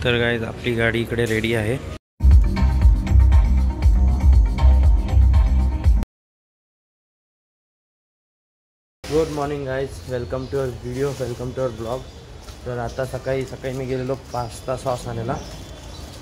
तर गाइस आपली गाडी इकडे रेडी आहे। Good morning guys, welcome to our video, welcome to our blog. तर आता सकाळी मी गेलेलो पास्ता सॉस आणायला,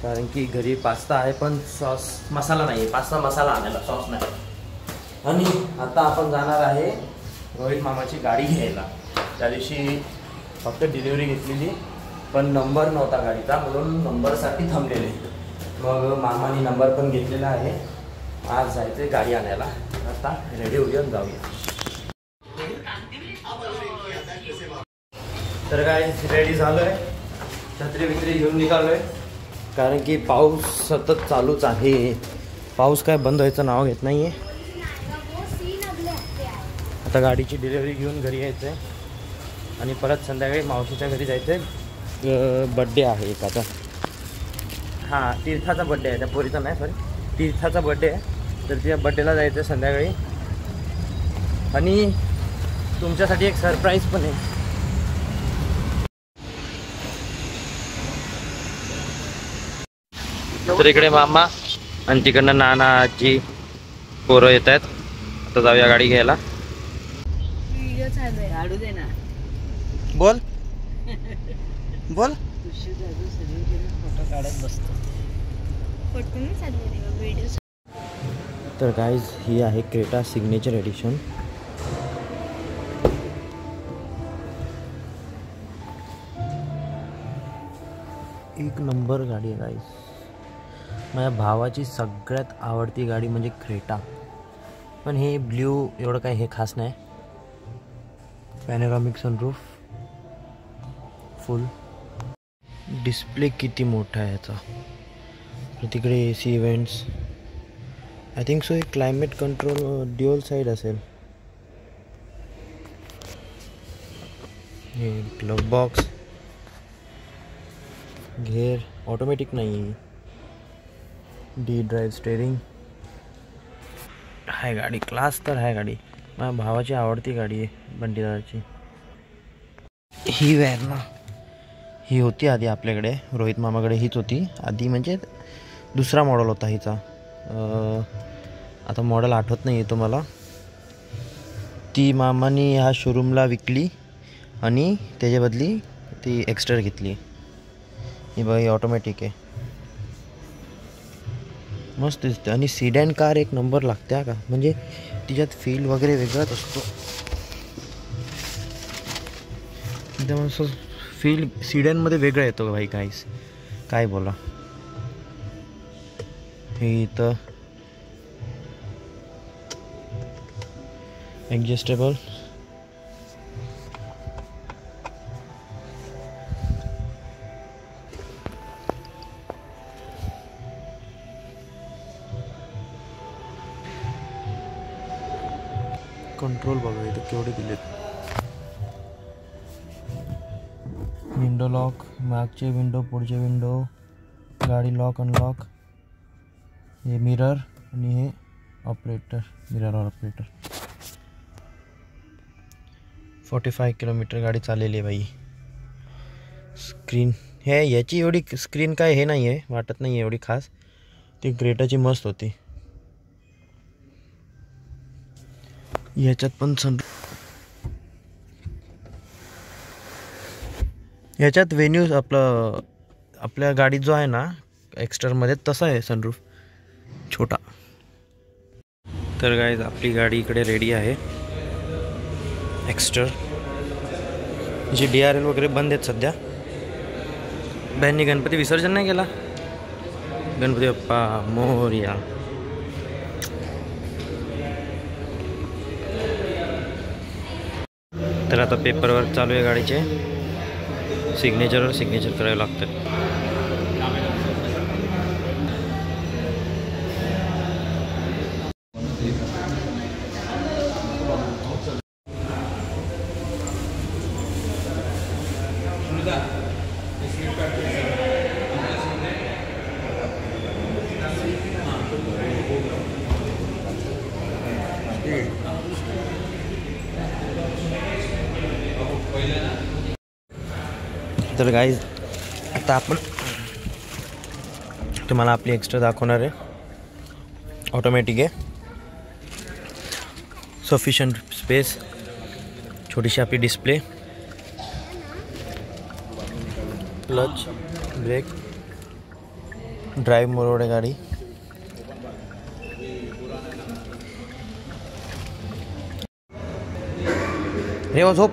कारण की घरी पास्ता आहे पण सॉस मसाला नाही आहे। पास्ता मसाला आणायला, सॉस नाही। आणि आता आपण जाणार आहे रोहित मामाची गाडी घ्यायला। त्या दिवशी फक्त डिलिव्हरी घेतलेली पण नंबर नव्हता गाडीचा, म्हणून नंबरसाठी थांबलेले। मग मामानी नंबर पण घेतलेला आहे। आज जायचं गाडी आणायला। आता रेडी होऊया, जाऊया। तर काय रेडी झालोय, छत्री बित्री घेऊन निघालोय, कारण की पाऊस सतत चालूच आहे। पाऊस काय बंद व्हायचं नाव घेत नाहीये। आता गाडीची डिलिव्हरी घेऊन घरी यायचं आहे आणि परत संध्याकाळी मावशीच्या घरी जायचं आहे। बड्डे आहे एकाचा, हां तीर्थाचा बड्डे आहे, त्या पोरीचा नाही, सॉरी तीर्थाचा बड्डे आहे। तर तिच्या बड्डेला जायचं आहे संध्याकाळी। आणि तुमच्यासाठी एक सरप्राईज पण आहे। तर इकडे मामा आणि तिकडनं नाना आजी पोरं येत आहेत। आता जाऊया गाडी घ्यायला। बोल बोल। तर गाइस ही आहे क्रेटा सिग्नेचर एडिशन। एक नंबर गाडी आहे गाइस। माझ्या भावाची सगळ्यात आवडती गाडी म्हणजे क्रेटा, पण हे ब्ल्यू एवढं काही हे खास नाही। पॅनोरामिक सनरूफ, फुल डिस्प्ले किती मोठा आहे याचा। तिकडे AC events, I think so हे क्लायमेट कंट्रोल ड्युअल साइड असेल। हे ग्लव बॉक्स, घेर ऑटोमॅटिक नाही, डी ड्राइव स्टेरिंग आहे गाडी। क्लास तर आहे गाडी, माझ्या भावाची आवडती गाडी आहे बंटीदाराची। ही वॅगना ही होती आधी आपल्याकडे, रोहित मामाकडे हीच होती आधी, म्हणजे दुसरा मॉडेल होता हिचा। आता मॉडेल आठवत नाही आहे तुम्हाला। ती मामानी ह्या शोरूमला विकली आणि त्याच्या बदली ती एक्स्ट्रा घेतली। ही बघा, ही ऑटोमॅटिक आहे, मस्त दिसते। आणि सीडॅन कार एक नंबर लागते का, म्हणजे तिच्यात फील वगैरे वेगळाच असतो। एकदम असं फील सीडॅनमध्ये वेगळा येतो भाई, काहीच काय बोला। हे इथं ॲडजस्टेबल, कंट्रोल बघा इथं केवढे दिलेत। विंडो लॉक, मागचे विंडो, पुढचे विंडो, गाडी लॉक अनलॉक, हे मिरर आणि हे ऑपरेटर, मिरर ऑपरेटर। 45 किलोमीटर गाडी चाललेली आहे बाई। स्क्रीन हे याची एवढी स्क्रीन काय हे नाही आहे, वाटत नाही एवढी खास। ती क्रेटाची मस्त होती। याच्यात पण याच्यात व्हेन्यूज आपल्या गाडीत जो आहे ना एक्स्टरमध्ये तसा आहे सनरूफ, छोटा। तर गाइस आपली गाडी इकडे रेडी आहे। एक्स्टर जी DRL वगैरे बंद आहेत सध्या। बहिणी गणपती विसर्जन नाही केला, गणपती बाप्पा मोरया। तर आता पेपरवर्क चालू आहे गाडीचे, सिग्नेचरवर सिग्नेचर करावे लागतं। तर गाइस आता आपण तुम्हाला आपली एक्स्ट्रा दाखवणार आहे. ऑटोमॅटिक आहे, सफिशियंट स्पेस, छोटीशी आपली डिस्प्ले, क्लच, ब्रेक, ड्राईव्ह मोड आहे गाडी. रेवा झोप,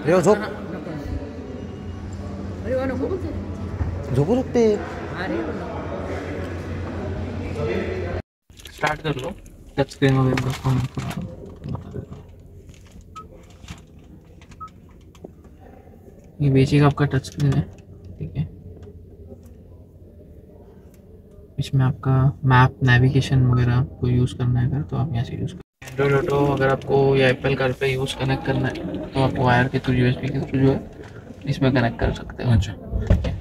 रेवा झोप, झोपू शकते. स्टार्ट कर लो. टच स्क्रीन वगैरह ये बेसिक आपका टच स्क्रीन है, ठीक है. इसमें आपका मैप, नेविगेशन वगैरह आपको यूज़ करना है अगर, तो आप यहाँ से यूज़ कर. एंड्रॉइड ऑटो अगर आपको या एप्पल कार पे यूज़ कनेक्ट करना है तो आप वायर के थ्रू, यूएसबी के थ्रू जो है इसमें कनेक्ट कर सकते हो. अच्छा, ठीक है.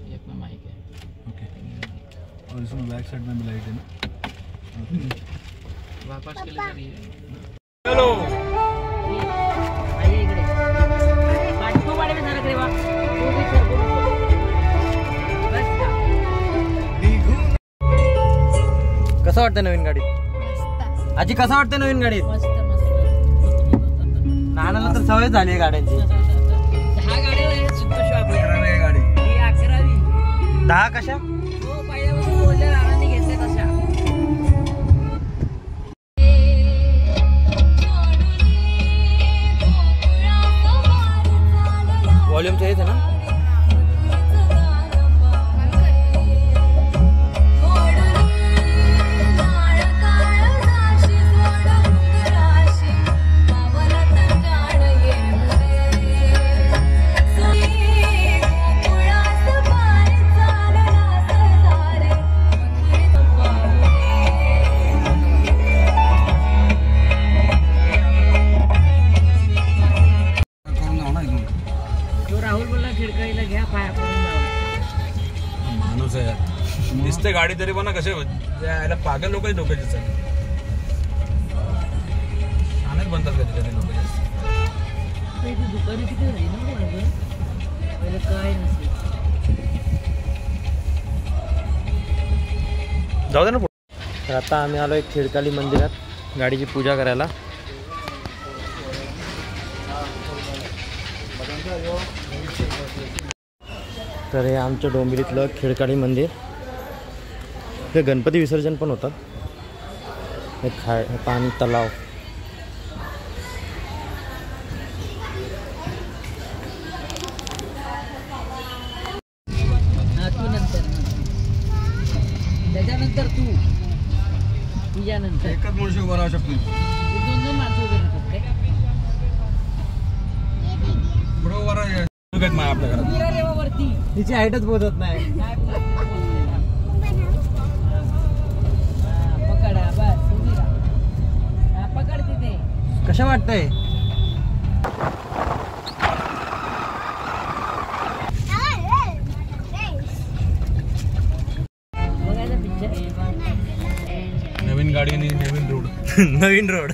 ये अपना माइक है. ओके. और इसमें बैक साइड में भी लाइट है ना. वापस के लिए करिए. चलो आइए इकडे. पाठवू वाले में जरा रेवा. तू भी सर बोल. बस का. कसं वाटतं नवीन गाडीत? आजी कसं वाटतं नवीन गाडीत? मस्त मस्त. नानाला तर सवय झाली आहे गाड्यांची. 10 गाड्या आहेत सुद्धा शॉप. 11वी गाडी. ही 11वी. 10 कशा? हो, पहिल्यापासून बोलले नानांनी घेतले तशा. वॉल्यूम चाहिए था ना. राहुल बोलला खिडकाईला घ्या, पाया पडून जावा. माणूस आहे यार. दिसते गाडी तरी पण कसे यायला पागल लोक डोक्याचे चालले. शाळेत बनतात कधी कधी लोक जास्त. दुकान किती झाली ना बरोबर. पहिले काय नसेल. जाऊ दे ना. तर आता आम्ही आलो एक खिडकाली मंदिरात गाडीची पूजा करायला. तर हे आमच्या डोंबिवलीतलं खिडकाळी मंदिर. हे गणपती विसर्जन पण होतात. हे पाणी तलाव. तू नंतर, त्याच्यानंतर तू, तुझ्यानंतर एकच मनुष्य उभा राहू शकतो. दोन माणसं उभे राहतात काय. पुढे उभा राहा आपल्या घरात. वरती तिची हाईटच बोलत नाही. पकडा बस, उभी राहा. पकड तिथे. कशा वाटतंय? बघायचा पिक्चर. नवीन गाडी आणि नवीन रोड. नवीन रोड.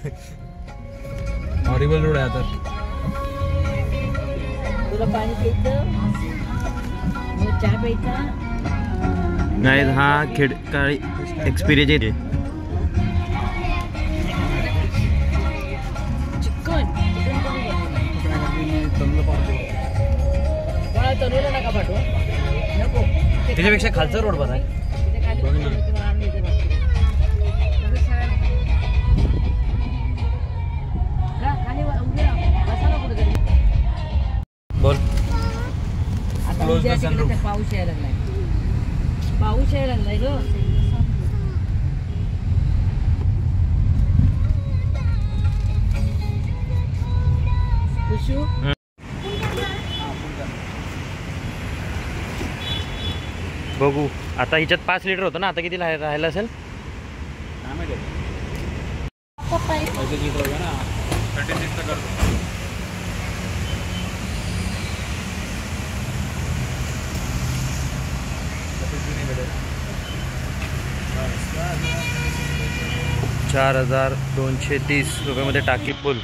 हॉरिबल रोड आहे आता. तुला पाणी प्यायचं, मग चहा प्यायचा. नाही, हा खिडकाळी एक्सपिरियन्स आहे. चिकन तनुला नका पाठवा. नको. त्याच्यापेक्षा खालचा रोड बघा. बोल. आता उद्या तिकडे पाऊस यायला लागलाय. पाऊस यायला लागलाय ग. खुशू बघू आता. हिच्यात 5 लिटर होतं ना, आता किती राहिलं असेल? 4230 रुपयामध्ये टाकी फुल.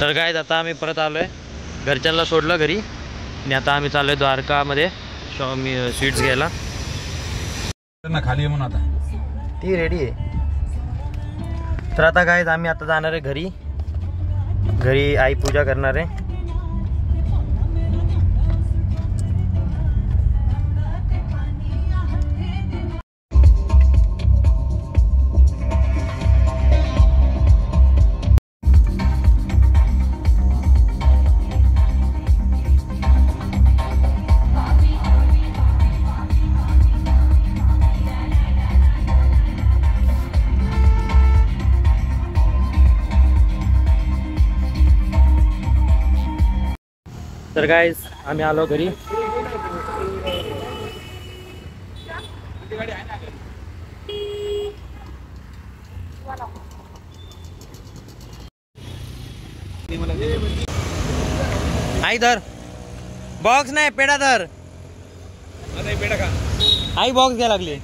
तर काय आता आम्ही परत आलो आहे, घरच्यांना सोडलं घरी आणि आता आम्ही चाललो आहे द्वारकामध्ये स्वीट्स घ्यायला. खाली म्हणून आता ती रेडी आहे. तर आता काय आम्ही आता जाणार आहे घरी. घरी आई पूजा करणार आहे. तर गाईज आम्ही आलो घरी. आई धर बॉक्स नाही पेढा धर. पेढा खा. आई बॉक्स घ्या लागली.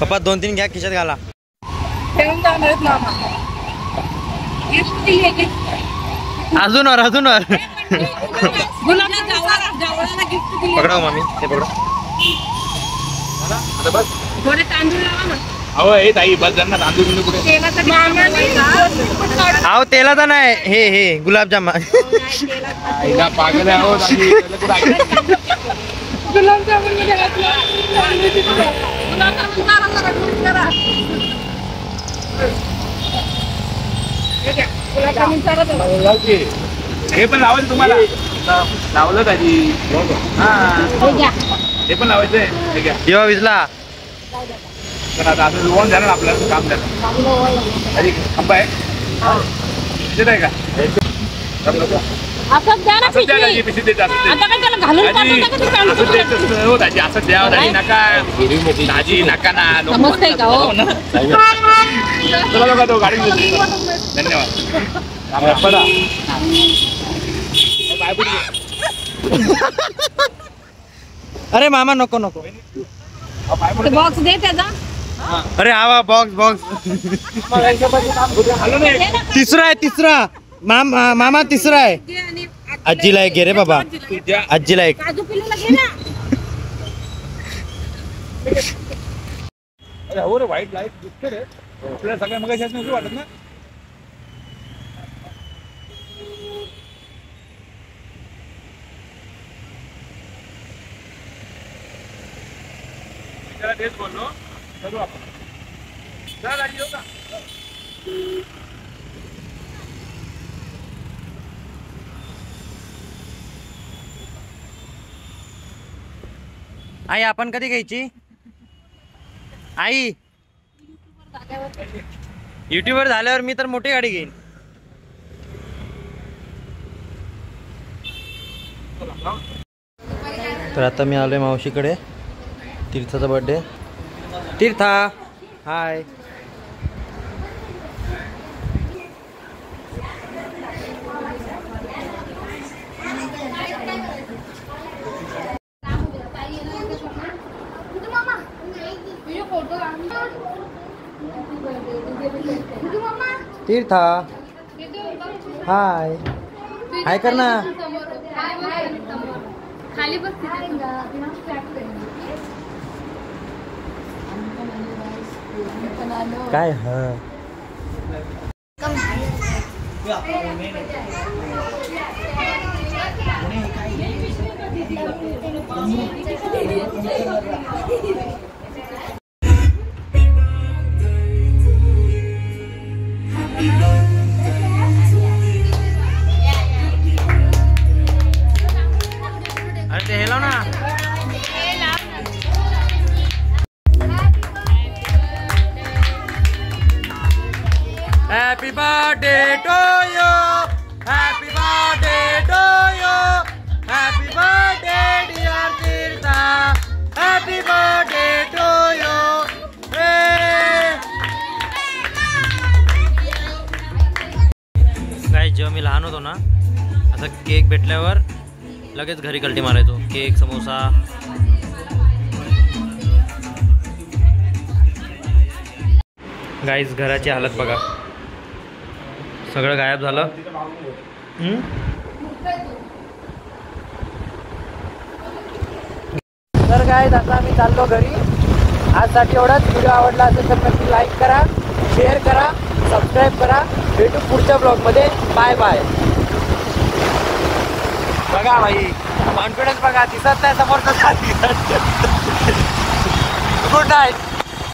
पप्पा 2-3 घ्या खिशात घाला. अजून वर पकडा मामी ते पकडा. थोडे तांदूळ लावा ना. अहो हे ताई बस जण तांदूळ कुठे. अहो तेलाचा नाही हे गुलाबजाम. पागल आहे. गुलाबजामुन हे पण लावायचं तुम्हाला. लावलं ताजी. हे पण लावायचंय. जेव्हा विजला तर आता असं लोन झालं ना आपल्याला काम झालं. अरे खंबा आहे देत आहे का. असं द्या ना पिशी देतात. आता काय त्याला घालून हो दाजी असं द्या दाजी नका. दाजी नका ना. समजतंय का हो. चला बघा तो गाडी धन्यवाद. पडा अरे मामा नको बॉक्स दे त्याचा. अरे आवा बॉक्स तिसरा मामा तिसरा आहे. आजीला एक घे रे बाबा. आजीला एक. काजू पिल्लूला घे ना. अरे हो रे वाईट लाईफ दिसते रे आपल्याला सगळ्या मग वाटत ना. तेच बोललो करू आपण. आई आपण कधी घ्यायची. आई युट्यूबर झाल्यावर मी तर मोठी गाडी घेईन. तर आता मी आलोय मावशीकडे. तीर्थाचा बर्थडे. तीर्था हाय. तीर्था हाय. हाय कर ना. खाली बस. काय अरे ते हेलो ना. Happy birthday to you. Happy birthday to you. Happy birthday dear Tirtha. Happy birthday to you. Guys जेव्हा मी लहान होतो ना आता केक भेटल्यावर लगेच घरी कल्टी मारायचो. केक समोसा. गाइस घराची हालत बघा. सगळं गायब झालं. तर काय आता आम्ही चाललो घरी. आजसाठी एवढाच. व्हिडिओ आवडला असेल तर नक्की लाईक करा, शेअर करा, सबस्क्राईब करा. भेटू पुढच्या ब्लॉगमध्ये. Bye bye. बघा भाई कॉन्फिडन्स बघा, दिसत नाही समोरचा. Good night.